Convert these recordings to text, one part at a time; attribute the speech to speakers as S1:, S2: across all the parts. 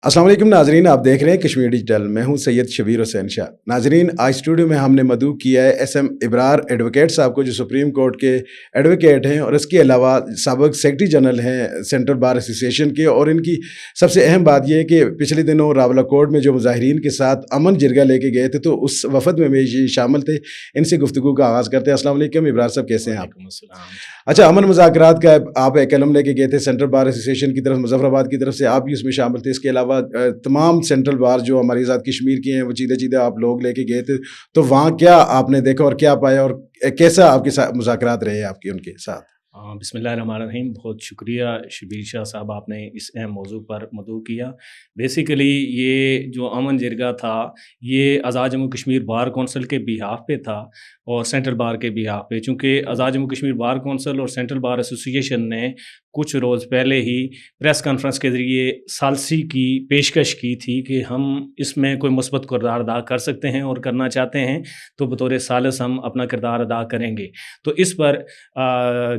S1: अस्सलाम वालेकुम नाजरीन, आप देख रहे हैं कश्मीर डिजिटल। मैं हूं सैयद शबीर हुसैन शाह। नाजरीन, आज स्टूडियो में हमने मदऊ किया है एसएम इब्रार एडवोकेट साहब को, जो सुप्रीम कोर्ट के एडवोकेट हैं और इसके अलावा साबिक सेक्रेटरी जनरल हैं सेंट्रल बार एसोसिएशन के। और इनकी सबसे अहम बात यह है कि पिछले दिनों रावलाकोट में जो मुजाहिरीन के साथ अमन जिरगा लेके गए थे, तो उस वफद में ये शामिल थे। इनसे गुफ्तगू का आगाज़ करते हैं। अस्सलाम वालेकुम इब्रार साहब, कैसे हैं आप? अच्छा, अमन मुज़ाकरात का आप एक कलम लेके गए थे सेंट्रल बार एसोसिएशन की तरफ, मुजफ्फराबाद की तरफ से आप भी उसमें शामिल थे। इसके अलावा तमाम सेंट्रल बार जो हमारी आज़ाद कश्मीर की हैं, वो चीज़े चीज़े आप लोग लेके गए थे। तो वहाँ क्या आपने देखा और क्या पाया, और कैसा आपके साथ मुज़ाकरात रहे आपके उनके साथ?
S2: बिस्मिल्लाहिर्रहमानिर्रहीम। बहुत शुक्रिया शबीर शाह साहब, आपने इस अहम मौजू पर मदऊ किया। बेसिकली ये जो अमन जिरगा था, ये आज़ाद जम्मू कश्मीर बार कौंसिल के बिहाफ पे था और सेंट्रल बार के बिहाफ पे। चूँकि आज़ाद जम्मू कश्मीर बार कौंसिल और सेंट्रल बार एसोसिएशन ने कुछ रोज़ पहले ही प्रेस कॉन्फ्रेंस के ज़रिए सालसी की पेशकश की थी कि हम इसमें कोई मुस्बत किरदार अदा कर सकते हैं और करना चाहते हैं, तो बतौर सालिस हम अपना किरदार अदा करेंगे। तो इस पर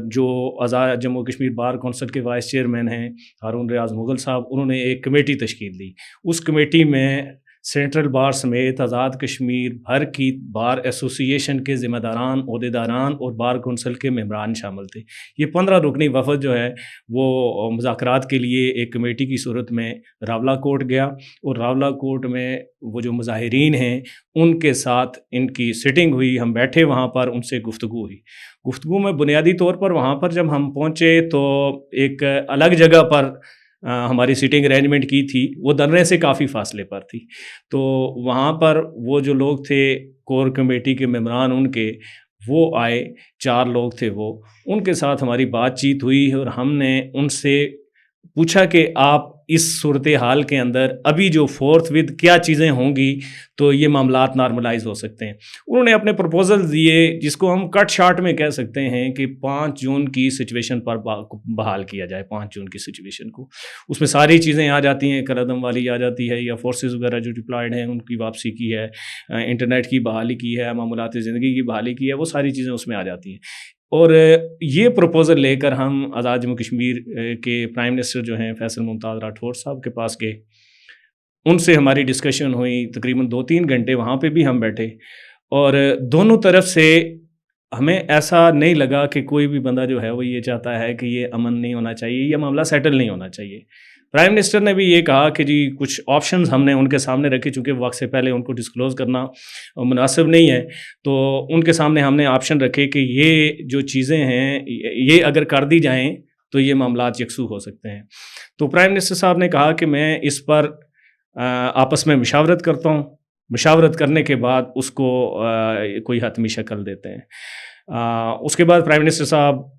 S2: जो आज़ाद जम्मू कश्मीर बार कौंसिल के वाइस चेयरमैन हैं हारून रियाज़ मुग़ल साहब, उन्होंने एक कमेटी तश्कील दी। उस कमेटी में सेंट्रल बार समेत आज़ाद कश्मीर भर की बार एसोसिएशन के ज़िम्मेदारान, ओहदेदारान और बार कौंसिल के मेंबरान शामिल थे। ये 15 रुकनी वफ़द जो है वो मुज़ाकरात के लिए एक कमेटी की सूरत में रावलाकोट गया, और रावलाकोट में वो जो मुज़ाहिरीन हैं उनके साथ इनकी सिटिंग हुई। हम बैठे वहाँ पर, उनसे गुफ्तगू हुई। गुफ्तगू में बुनियादी तौर पर वहाँ पर जब हम पहुँचे तो एक अलग जगह पर हमारी सीटिंग अरेंजमेंट की थी, वो दर्रे से काफ़ी फासले पर थी। तो वहाँ पर वो जो लोग थे कोर कमेटी के मेंबरान उनके, वो आए, 4 लोग थे वो। उनके साथ हमारी बातचीत हुई और हमने उनसे पूछा कि आप इस सूरत हाल के अंदर अभी जो फोर्थ विद क्या चीज़ें होंगी तो ये मामलात नॉर्मलाइज हो सकते हैं। उन्होंने अपने प्रपोजल दिए, जिसको हम कट शार्ट में कह सकते हैं कि 5 जून की सिचुएशन पर बहाल किया जाए। 5 जून की सिचुएशन को, उसमें सारी चीज़ें आ जाती हैं, कलअदम वाली आ जाती है, या फोर्सेस वगैरह जो डिप्लॉयड हैं उनकी वापसी की है, इंटरनेट की बहाली की है, मामूलात ज़िंदगी की बहाली की है, वो सारी चीज़ें उसमें आ जाती हैं। और ये प्रपोज़ल लेकर हम आज़ाद जम्मू कश्मीर के प्राइम मिनिस्टर जो हैं फैसल मुमताज़ राठौर साहब के पास गए। उनसे हमारी डिस्कशन हुई, तकरीबन 2-3 घंटे वहाँ पे भी हम बैठे, और दोनों तरफ से हमें ऐसा नहीं लगा कि कोई भी बंदा जो है वो ये चाहता है कि ये अमन नहीं होना चाहिए या मामला सेटल नहीं होना चाहिए। प्राइम मिनिस्टर ने भी ये कहा कि जी कुछ ऑप्शंस हमने उनके सामने रखे, चूँकि वक्त से पहले उनको डिस्क्लोज़ करना मुनासिब नहीं है, तो उनके सामने हमने ऑप्शन रखे कि ये जो चीज़ें हैं ये अगर कर दी जाएँ तो ये मामलात यकसू हो सकते हैं। तो प्राइम मिनिस्टर साहब ने कहा कि मैं इस पर आपस में मशावरत करता हूँ, मशावरत करने के बाद उसको कोई हतमी शक्ल देते हैं। उसके बाद प्राइम मिनिस्टर साहब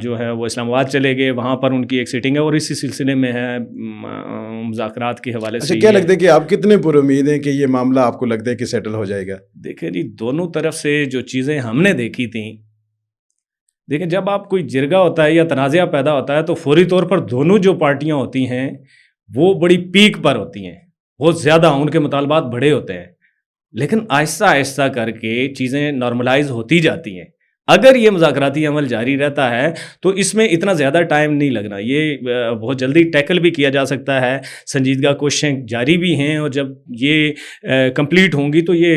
S2: जो है वो इस्लामाबाद चले गए, वहाँ पर उनकी एक सीटिंग है और इसी सिलसिले में है मुज़ाकरात के हवाले से।
S1: अच्छा, क्या लगता है कि आप कितने पुरुमीद हैं कि ये मामला आपको लगता है कि सेटल हो जाएगा?
S2: देखिए जी, दोनों तरफ से जो चीज़ें हमने देखी थी, देखिए जब आप कोई जिरगा होता है या तनाज़ा पैदा होता है तो फौरी तौर पर दोनों जो पार्टियाँ होती हैं वो बड़ी पीक पर होती हैं, बहुत ज़्यादा उनके मुतालबात बड़े होते हैं, लेकिन आहिस्ता आहिस्ता करके चीज़ें नॉर्मलाइज होती जाती हैं। अगर ये मुज़ाकराती अमल जारी रहता है तो इसमें इतना ज़्यादा टाइम नहीं लगना, ये बहुत जल्दी टैकल भी किया जा सकता है। संजीदगा कोशिशें जारी भी हैं, और जब ये कंप्लीट होंगी तो ये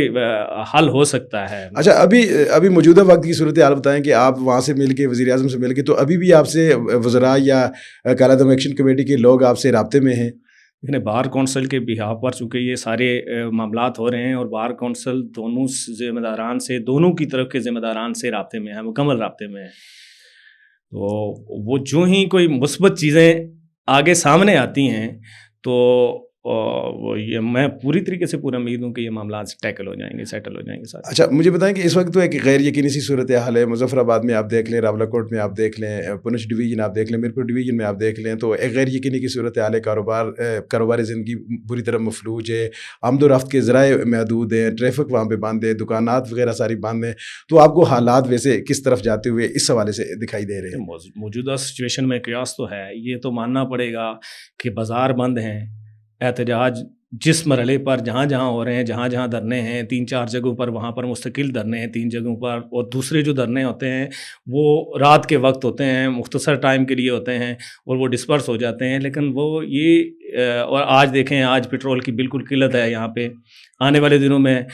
S2: हल हो सकता है।
S1: अच्छा, अभी अभी मौजूदा वक्त की सूरत हाल बताएं कि आप वहाँ से मिल के, वज़ीर आज़म से मिल के, तो अभी भी आपसे वज़रा या कालादम एक्शन कमेटी के लोग आपसे राब्ते में हैं?
S2: लेकिन बार कौंसिल के बिहाफ पर चूँकि ये सारे मामलात हो रहे हैं, और बार कौंसिल दोनों ज़िम्मेदारान से, दोनों की तरफ के ज़िम्मेदारान से राब्ते में है, मुकम्मल राब्ते में है। तो वो जो ही कोई मुस्बत चीज़ें आगे सामने आती हैं तो वो ये मैं पूरी तरीके से पूरा उम्मीद हूँ कि ये मामला टैकल हो जाएंगे, सेटल हो जाएंगे सारे।
S1: अच्छा, मुझे बताएं कि इस वक्त तो एक गैर यकीनी सी सूरत हाल है। मुजफ्फराबाद में आप देख लें, रावलाकोट में आप देख लें, पुंछ डिवीज़न आप देख लें, मीरपुर डिवीज़न में आप देख लें, तो एक गैर यकीनी की सूरत हाल है। कारोबारी ज़िंदगी बुरी तरह मफलूज है, आमदोरफ्त के ज़राए महदूद हैं, ट्रैफिक वहाँ पर बंद है, दुकानात वगैरह सारी बंद हैं। तो आपको हालात वैसे किस तरफ जाते हुए इस हवाले से दिखाई दे रहे हैं?
S2: मौजूदा सिचुएशन में कयास तो है, ये तो मानना पड़ेगा कि बाज़ार बंद हैं, एहतजाज जिस मरहले पर जहाँ जहाँ हो रहे हैं, जहाँ जहाँ धरने हैं, 3-4 जगहों पर वहाँ पर मुस्तकिल धरने हैं 3 जगहों पर, और दूसरे जो धरने होते हैं वो रात के वक्त होते हैं, मुख्तसर टाइम के लिए होते हैं और वो डिस्पर्स हो जाते हैं। लेकिन वो ये और आज देखें, आज पेट्रोल की बिल्कुल किल्लत है यहाँ पे, आने वाले दिनों में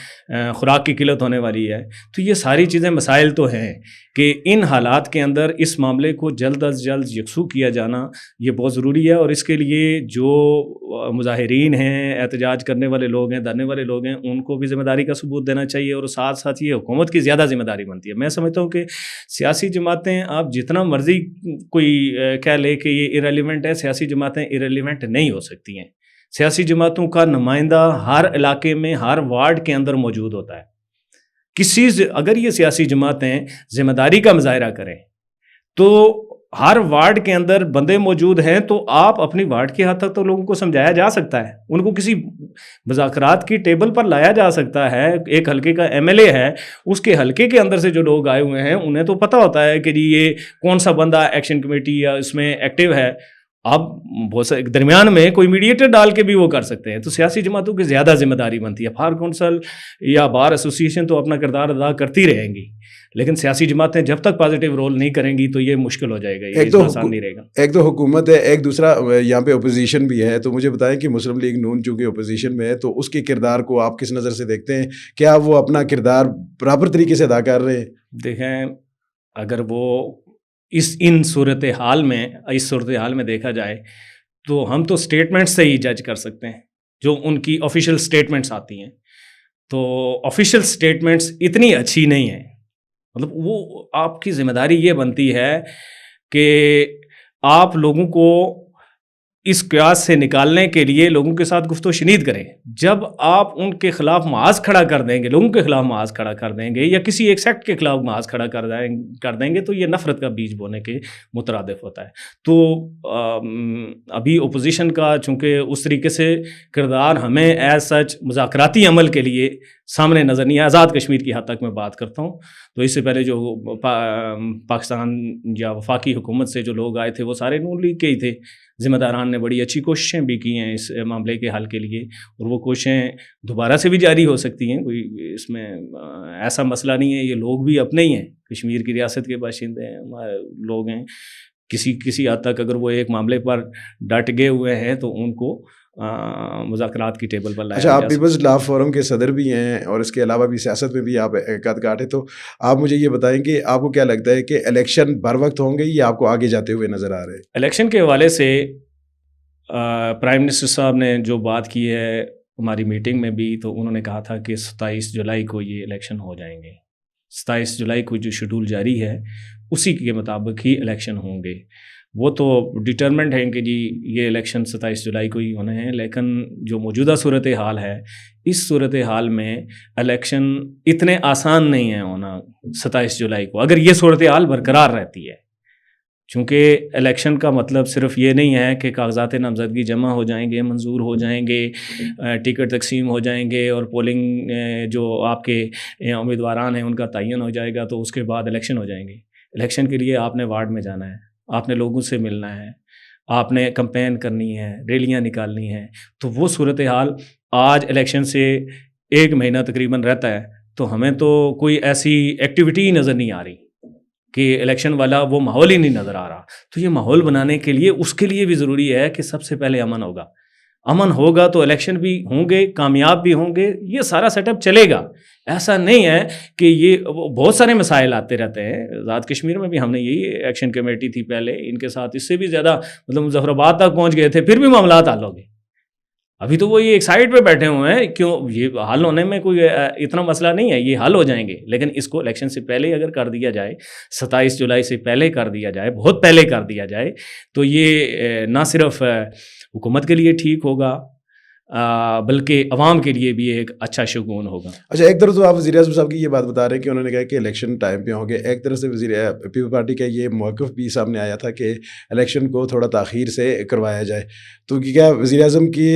S2: खुराक की किल्लत होने वाली है। तो ये सारी चीज़ें मसाइल तो हैं कि इन हालात के अंदर इस मामले को जल्द अज जल्द यकसू किया जाना ये बहुत ज़रूरी है। और इसके लिए जो मुजाहिरीन हैं, एहतजाज करने वाले लोग हैं, धरने वाले लोग हैं, उनको भी ज़िम्मेदारी का सबूत देना चाहिए और साथ साथ ये हुकूमत की ज़्यादा ज़िम्मेदारी बनती है। मैं समझता हूँ कि सियासी जमातें, आप जितना मर्ज़ी कोई कह ले कि ये इरेलीवेंट है, सियासी जमातें इरेलीवेंट नहीं हो सकती हैं। सियासी जमातों का नुमाइंदा हर इलाके में, हर वार्ड के अंदर मौजूद होता है। अगर ये सियासी जमातें ज़िम्मेदारी का मुजाहिरा करें तो हर वार्ड के अंदर बंदे मौजूद हैं, तो आप अपनी वार्ड की हद तक तो लोगों को समझाया जा सकता है, उनको किसी मुज़ाकरात की टेबल पर लाया जा सकता है। एक हलके का एमएलए है, उसके हलके के अंदर से जो लोग आए हुए हैं उन्हें तो पता होता है कि जी ये कौन सा बंदा एक्शन कमेटी या इसमें एक्टिव है। आप बहुत से दरमियान में कोई मीडिएटर डाल के भी वो कर सकते हैं। तो सियासी जमातों की ज़्यादा जिम्मेदारी बनती है। बार कौंसल या बार एसोसिएशन तो अपना किरदार अदा करती रहेंगी, लेकिन सियासी जमातें जब तक पॉजिटिव रोल नहीं करेंगी तो ये मुश्किल हो जाएगा, ये इतना आसान नहीं रहेगा।
S1: एक तो हुकूमत है, एक दूसरा यहाँ पे अपोजिशन भी है। तो मुझे बताएं कि मुस्लिम लीग नून चूँकि अपोजिशन में है, तो उसके किरदार को आप किस नज़र से देखते हैं? क्या वो अपना किरदार बराबर तरीके से अदा कर रहे हैं?
S2: देखें, अगर वो इस सूरत हाल में देखा जाए तो हम तो स्टेटमेंट्स से ही जज कर सकते हैं, जो उनकी ऑफिशियल स्टेटमेंट्स आती हैं। तो ऑफिशियल स्टेटमेंट्स इतनी अच्छी नहीं हैं। मतलब वो आपकी ज़िम्मेदारी ये बनती है कि आप लोगों को इस क़यास से निकालने के लिए लोगों के साथ गुफ्तो शनीद करें। जब आप उनके ख़िलाफ़ महाज़ खड़ा कर देंगे, लोगों के ख़िलाफ़ महाज़ खड़ा कर देंगे या किसी एक सेक्ट के ख़िलाफ़ महाज़ खड़ा कर देंगे तो ये नफ़रत का बीज बोने के मुतरादिफ होता है। तो अभी अपोजिशन का चूँकि उस तरीके से किरदार हमें एज़ सच मुज़ाकराती अमल के लिए सामने नज़र नहीं आया। आज़ाद कश्मीर की हद तक मैं बात करता हूँ, तो इससे पहले जो पाकिस्तान या वफाकी हुकूमत से जो लोग आए थे वो सारे नून लीग के ही थे। ज़िम्मेदारान ने बड़ी अच्छी कोशिशें भी की हैं इस मामले के हल के लिए, और वो कोशिशें दोबारा से भी जारी हो सकती हैं। कोई इसमें ऐसा मसला नहीं है, ये लोग भी अपने ही हैं, कश्मीर की रियासत के बाशिंदे हैं, हमारे लोग हैं। किसी हद तक अगर वो एक मामले पर डट गए हुए हैं तो उनको मुज़ाकरात की टेबल पर लाया।
S1: अच्छा, आप पीपल्स लॉ फोरम के सदर भी हैं और इसके अलावा भी सियासत में भी आप कद-काट हैं, तो आप मुझे ये बताएं कि आपको क्या लगता है कि इलेक्शन बर वक्त होंगे या आपको आगे जाते हुए नज़र आ रहे हैं?
S2: इलेक्शन के हवाले से प्राइम मिनिस्टर साहब ने जो बात की है हमारी मीटिंग में भी, तो उन्होंने कहा था कि 27 जुलाई को ये इलेक्शन हो जाएंगे। 27 जुलाई को जो शेड्यूल जारी है उसी के मुताबिक ही इलेक्शन होंगे। वो तो डिटरमेंट है कि जी ये इलेक्शन 27 जुलाई को ही होने हैं, लेकिन जो मौजूदा सूरत हाल है, इस सूरत हाल में इलेक्शन इतने आसान नहीं है होना 27 जुलाई को, अगर ये सूरत हाल बरकरार रहती है। चूँकि इलेक्शन का मतलब सिर्फ ये नहीं है कि कागजात नामज़दगी जमा हो जाएंगे, मंजूर हो जाएंगे, टिकट तकसीम हो जाएंगे और पोलिंग जो आपके उम्मीदवारान हैं उनका तयन हो जाएगा, तो उसके बाद इलेक्शन हो जाएंगे। इलेक्शन के लिए आपने वार्ड में जाना है, आपने लोगों से मिलना है, आपने कैंपेन करनी है, रैलियां निकालनी है। तो वो सूरत हाल आज इलेक्शन से 1 महीना तकरीबन रहता है, तो हमें तो कोई ऐसी एक्टिविटी ही नज़र नहीं आ रही कि इलेक्शन वाला वो माहौल ही नहीं नज़र आ रहा। तो ये माहौल बनाने के लिए, उसके लिए भी ज़रूरी है कि सबसे पहले अमन होगा। अमन होगा तो इलेक्शन भी होंगे, कामयाब भी होंगे, ये सारा सेटअप चलेगा। ऐसा नहीं है कि ये बहुत सारे मसाइल आते रहते हैं। आज़ाद कश्मीर में भी हमने यही एक्शन कमेटी थी पहले, इनके साथ इससे भी ज़्यादा मतलब मुजफ्फराबाद तक पहुंच गए थे, फिर भी मामला हल हो गए। अभी तो वो ये एक साइड पे बैठे हुए हैं, क्यों? ये हल होने में कोई इतना मसला नहीं है, ये हल हो जाएंगे। लेकिन इसको इलेक्शन से पहले अगर कर दिया जाए, 27 जुलाई से पहले कर दिया जाए, बहुत पहले कर दिया जाए, तो ये ना सिर्फ हुकूमत के लिए ठीक होगा बल्कि अवाम के लिए भी एक अच्छा शगुन होगा।
S1: अच्छा, एक तरफ तो आप वज़ीर आज़म साहब की ये बात बता रहे हैं कि उन्होंने कहा कि इलेक्शन टाइम पे होंगे, एक तरफ से पीपल पार्टी का ये मौक़िफ़ भी सामने आया था कि इलेक्शन को थोड़ा ताख़ीर से करवाया जाए। तो क्या वज़ीर आज़म की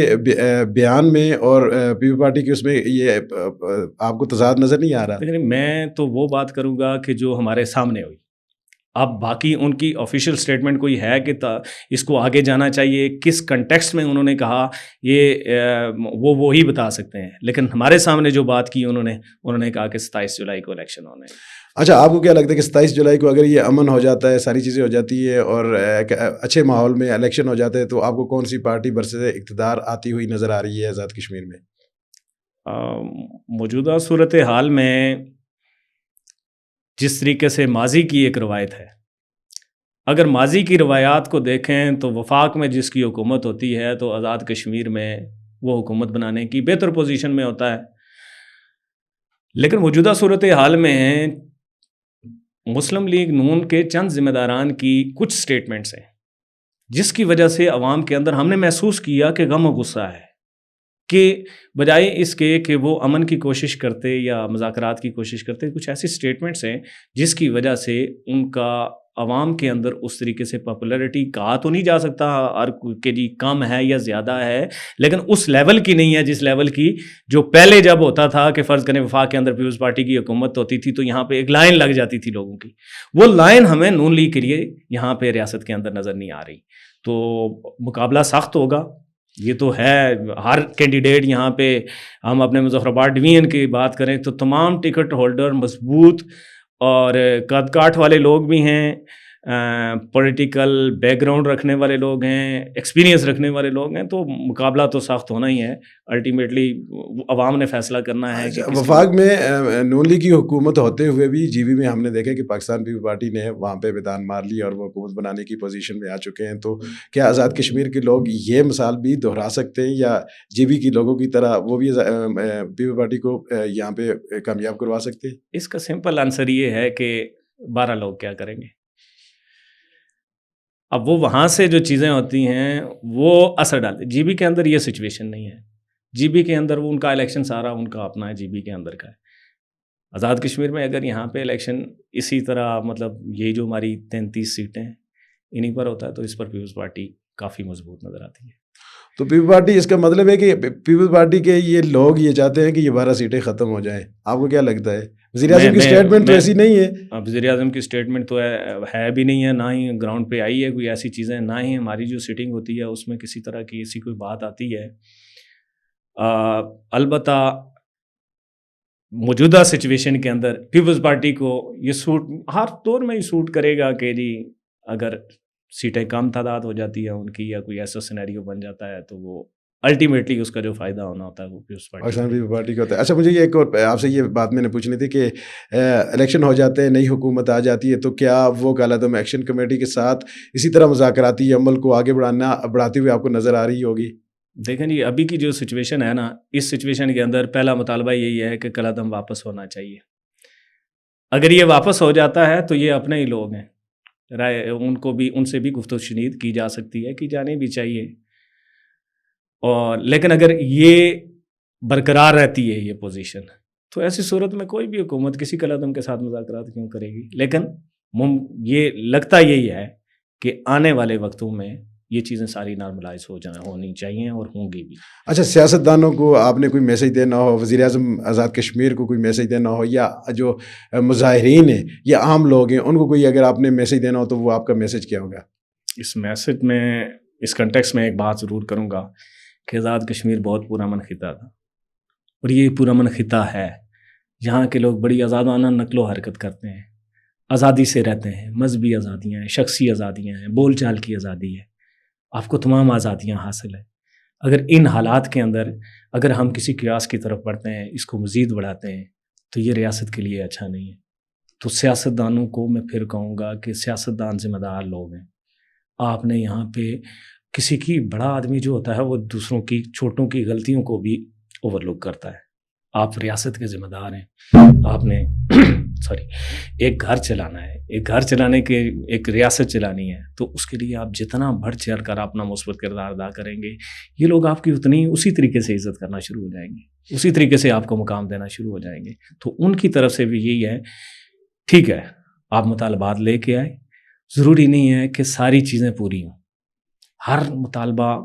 S1: बयान में और पीपल पार्टी की उसमें ये आपको तज़ाद नज़र नहीं आ रहा?
S2: लेकिन मैं तो वो बात करूँगा कि जो हमारे सामने हुई, اب باقی ان کی آفیشیل سٹیٹمنٹ کوئی ہے کہ اس کو آگے جانا چاہیے، کس کنٹیکسٹ میں انہوں نے کہا، یہ وہی بتا سکتے ہیں. لیکن ہمارے سامنے جو بات کی انہوں نے کہا کہ 27 جولائی کو الیکشن ہونے.
S1: اچھا، آپ کو کیا لگتا ہے کہ 27 جولائی کو اگر یہ امن ہو جاتا ہے، ساری چیزیں ہو جاتی ہے اور ایک اچھے ماحول میں الیکشن ہو جاتا ہے، تو آپ کو کون سی پارٹی برسر اقتدار آتی ہوئی نظر آ رہی ہے آزاد کشمیر میں؟
S2: موجودہ صورتحال میں جس طریقے سے ماضی کی ایک روایت ہے، اگر ماضی کی روایات کو دیکھیں تو وفاق میں جس کی حکومت ہوتی ہے تو آزاد کشمیر میں وہ حکومت بنانے کی بہتر پوزیشن میں ہوتا ہے. لیکن موجودہ صورتحال میں مسلم لیگ نون کے چند ذمہ داران کی کچھ سٹیٹمنٹس ہیں جس کی وجہ سے عوام کے اندر ہم نے محسوس کیا کہ غم و غصہ ہے، کہ بجائے اس کے کہ وہ امن کی کوشش کرتے یا مذاکرات کی کوشش کرتے، کچھ ایسی سٹیٹمنٹس ہیں جس کی وجہ سے ان کا عوام کے اندر اس طریقے سے پاپولیرٹی کہا تو نہیں جا سکتا اور کہ جی کم ہے یا زیادہ ہے، لیکن اس لیول کی نہیں ہے جس لیول کی جو پہلے جب ہوتا تھا کہ فرض کریں وفاق کے اندر پیپلز پارٹی کی حکومت ہوتی تھی تو یہاں پہ ایک لائن لگ جاتی تھی لوگوں کی. وہ لائن ہمیں نون لیگ کے لیے یہاں پہ ریاست کے اندر نظر نہیں آ رہی. تو مقابلہ سخت ہوگا، یہ تو ہے. ہر کینڈیڈیٹ یہاں پہ، ہم اپنے مظفر آباد ڈویژن کی بات کریں تو تمام ٹکٹ ہولڈر مضبوط اور قد کاٹ والے لوگ بھی ہیں، پولیٹیکل بیک گراؤنڈ رکھنے والے لوگ ہیں، ایکسپیرینس رکھنے والے لوگ ہیں. تو مقابلہ تو سخت ہونا ہی ہے. الٹیمیٹلی عوام نے فیصلہ کرنا ہے کہ
S1: وفاق میں نون لیگ کی حکومت ہوتے ہوئے بھی جی بی میں ہم نے دیکھا کہ پاکستان پیپل پارٹی نے وہاں پہ میدان مار لی اور وہ حکومت بنانے کی پوزیشن میں آ چکے ہیں. تو کیا آزاد کشمیر کے لوگ یہ مثال بھی دہرا سکتے ہیں یا جی بی کی لوگوں کی طرح وہ بھی پیپل پارٹی کو یہاں پہ کامیاب کروا سکتے ہیں؟
S2: اس کا سمپل آنسر یہ ہے کہ 12 لوگ کیا کریں گے. اب وہ وہاں سے جو چیزیں ہوتی ہیں وہ اثر ڈالتے. جی بی کے اندر یہ سچویشن نہیں ہے. جی بی کے اندر وہ ان کا الیکشن سارا ان کا اپنا ہے، جی بی کے اندر کا ہے. آزاد کشمیر میں اگر یہاں پہ الیکشن اسی طرح مطلب یہ جو ہماری 33 سیٹیں انہیں پر ہوتا ہے تو اس پر پیپلز پارٹی کافی مضبوط نظر آتی ہے.
S1: تو پیپل پارٹی، اس کا مطلب ہے کہ پیپل پارٹی کے یہ لوگ یہ چاہتے ہیں کہ یہ 12 سیٹیں ختم ہو جائیں. آپ کو کیا لگتا ہے؟ وزیر اعظم کی سٹیٹمنٹ تو ایسی نہیں ہے.
S2: وزیر اعظم کی سٹیٹمنٹ تو ہے بھی نہیں ہے، نہ ہی گراؤنڈ پہ آئی ہے کوئی ایسی چیزیں، نہ ہی ہماری جو سیٹنگ ہوتی ہے اس میں کسی طرح کی ایسی کوئی بات آتی ہے. البتہ موجودہ سچویشن کے اندر پیپلز پارٹی کو یہ سوٹ ہر دور میں ہی سوٹ کرے گا کہ جی اگر سیٹیں کم تعداد ہو جاتی ہے ان کی یا کوئی ایسا سینیریو بن جاتا ہے تو وہ الٹیمیٹلی اس کا جو فائدہ ہونا ہوتا ہے وہ پیپلز
S1: پارٹی کا ہوتا ہے. اچھا، مجھے یہ ایک اور آپ سے یہ بات میں نے پوچھنی تھی کہ الیکشن ہو جاتے ہیں، نئی حکومت آ جاتی ہے، تو کیا وہ کالعدم ایکشن کمیٹی کے ساتھ اسی طرح مذاکراتی عمل کو آگے بڑھاتے ہوئے آپ کو نظر آ رہی ہوگی؟
S2: دیکھیں جی، ابھی کی جو سچویشن ہے نا، اس سچویشن کے اندر پہلا مطالبہ یہی ہے کہ کالعدم واپس ہونا چاہیے. اگر یہ واپس ہو جاتا ہے تو یہ اپنے ہی لوگ ہیں، رائے ان سے بھی گفت و شنید کی جا سکتی ہے، کی جانی بھی چاہیے. اور لیکن اگر یہ برقرار رہتی ہے یہ پوزیشن تو ایسی صورت میں کوئی بھی حکومت کسی کالعدم کے ساتھ مذاکرات کیوں کرے گی. لیکن یہ لگتا یہی ہے کہ آنے والے وقتوں میں یہ چیزیں ساری نارملائز ہونی چاہیے اور ہوں گی بھی.
S1: اچھا، سیاستدانوں کو آپ نے کوئی میسج دینا ہو، وزیر اعظم آزاد کشمیر کو کوئی میسج دینا ہو، یا جو مظاہرین ہیں یا عام لوگ ہیں ان کو کوئی اگر آپ نے میسج دینا ہو تو وہ آپ کا میسج کیا ہوگا؟
S2: اس میسج میں، اس کنٹیکس میں ایک بات ضرور کروں گا کہ آزاد کشمیر بہت پرامن خطہ تھا اور یہ پرامن خطہ ہے. یہاں کے لوگ بڑی آزادانہ نقل و حرکت کرتے ہیں، آزادی سے رہتے ہیں، مذہبی آزادیاں ہیں، شخصی آزادیاں ہیں، بول چال کی آزادی ہے، آپ کو تمام آزادیاں حاصل ہیں. اگر ان حالات کے اندر اگر ہم کسی قیاس کی طرف بڑھتے ہیں، اس کو مزید بڑھاتے ہیں تو یہ ریاست کے لیے اچھا نہیں ہے. تو سیاستدانوں کو میں پھر کہوں گا کہ سیاستدان ذمہ دار لوگ ہیں. آپ نے یہاں پہ کسی کی، بڑا آدمی جو ہوتا ہے وہ دوسروں کی چھوٹوں کی غلطیوں کو بھی اوور لک کرتا ہے. آپ ریاست کے ذمہ دار ہیں. آپ نے ایک گھر چلانا ہے، ایک گھر چلانے کے ایک ریاست چلانی ہے تو اس کے لیے آپ جتنا بڑھ چڑھ کر اپنا مثبت کردار ادا کریں گے یہ لوگ آپ کی اتنی اسی طریقے سے عزت کرنا شروع ہو جائیں گے، اسی طریقے سے آپ کو مقام دینا شروع ہو جائیں گے. تو ان کی طرف سے بھی یہی ہے، ٹھیک ہے آپ مطالبات لے کے آئے، ضروری نہیں ہے کہ ساری چیزیں پوری ہوں، ہر مطالبہ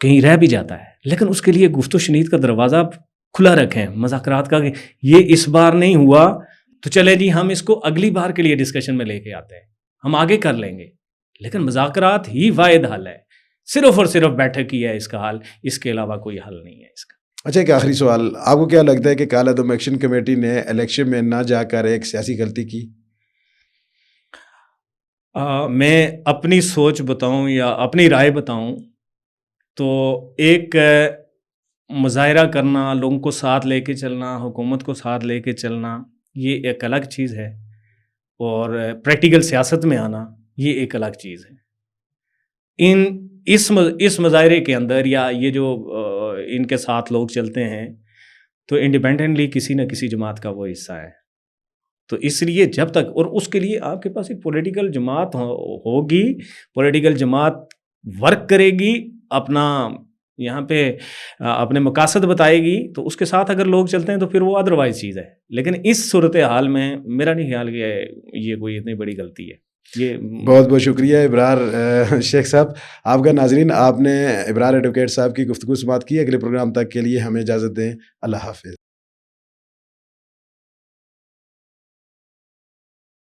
S2: کہیں رہ بھی جاتا ہے، لیکن اس کے لیے گفت و شنید کا دروازہ کھلا رکھیں، مذاکرات کا. کہ یہ اس بار نہیں ہوا تو چلے جی ہم اس کو اگلی بار کے لیے ڈسکشن میں لے کے آتے ہیں, ہم آگے کر لیں گے, لیکن مذاکرات ہی واحد حل ہے, صرف اور صرف بیٹھک ہی ہے اس کا حل, اس کے علاوہ کوئی حل نہیں ہے اس کا.
S1: اچھا ایک آخری سوال, آپ کو کیا لگتا ہے کہ کالعدم ایکشن کمیٹی نے الیکشن میں نہ جا کر ایک سیاسی غلطی کی؟
S2: میں اپنی سوچ بتاؤں یا اپنی رائے بتاؤں تو ایک مظاہرہ کرنا, لوگوں کو ساتھ لے کے چلنا, حکومت کو ساتھ لے کے چلنا, یہ ایک الگ چیز ہے, اور پریکٹیکل سیاست میں آنا یہ ایک الگ چیز ہے. اس مظاہرے کے اندر یا یہ جو ان کے ساتھ لوگ چلتے ہیں تو انڈیپینڈنٹلی کسی نہ کسی جماعت کا وہ حصہ ہے. تو اس لیے جب تک, اور اس کے لیے آپ کے پاس ایک پولیٹیکل جماعت ہوگی, پولیٹیکل جماعت ورک کرے گی, اپنا یہاں پہ اپنے مقاصد بتائے گی, تو اس کے ساتھ اگر لوگ چلتے ہیں تو پھر وہ ادروائز چیز ہے. لیکن اس صورتحال میں میرا نہیں خیال کہ یہ کوئی اتنی بڑی غلطی ہے. یہ
S1: بہت بہت شکریہ ابرار شیخ صاحب آپ کا. ناظرین, آپ نے ابرار ایڈوکیٹ صاحب کی گفتگو سماعت کی. اگلے پروگرام تک کے لیے ہمیں اجازت دیں. اللہ حافظ.